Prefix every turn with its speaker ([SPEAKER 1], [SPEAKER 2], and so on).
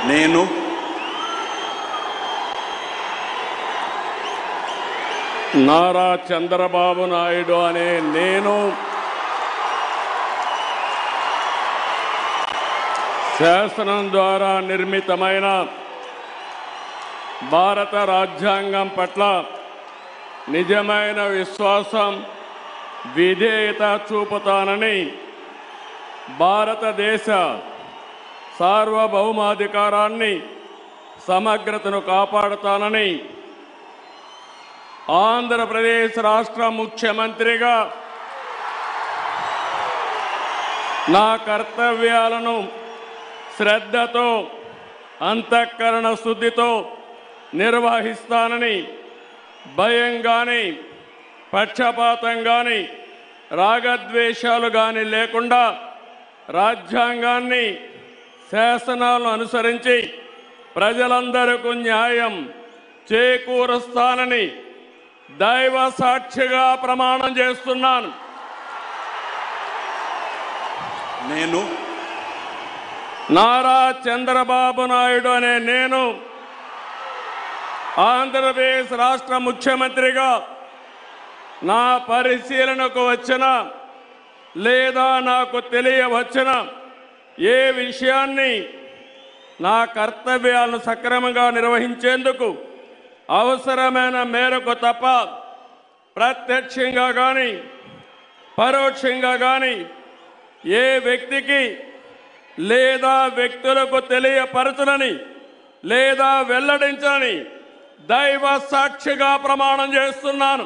[SPEAKER 1] నేను
[SPEAKER 2] నారా చంద్రబాబు నాయుడు అనే నేను శాసనం ద్వారా నిర్మితమైన భారత రాజ్యాంగం పట్ల నిజమైన విశ్వాసం విధేయత చూపుతానని భారతదేశ సార్వభౌమాధికారాన్ని సమగ్రతను కాపాడుతానని ఆంధ్రప్రదేశ్ రాష్ట్ర ముఖ్యమంత్రిగా నా కర్తవ్యాలను శ్రద్ధతో అంతఃకరణ శుద్ధితో నిర్వహిస్తానని భయం గాని పక్షపాతం గాని రాగద్వేషాలు గాని లేకుండా రాజ్యాంగాన్ని శాసనాలను అనుసరించి ప్రజలందరికీ న్యాయం చేకూరుస్తానని దైవ సాక్షిగా ప్రమాణం చేస్తున్నాను.
[SPEAKER 1] నేను
[SPEAKER 2] నారా చంద్రబాబు నాయుడు అనే నేను ఆంధ్రప్రదేశ్ రాష్ట్ర ముఖ్యమంత్రిగా నా పరిశీలనకు వచ్చిన లేదా నాకు తెలియవచ్చిన ఏ విషయాన్ని నా కర్తవ్యాలను సక్రమంగా నిర్వహించేందుకు అవసరమైన మేరకు తప్ప ప్రత్యక్షంగా కానీ పరోక్షంగా కానీ ఏ వ్యక్తికి లేదా వ్యక్తులకు తెలియపరచనని లేదా వెల్లడించని దైవ సాక్షిగా ప్రమాణం చేస్తున్నాను.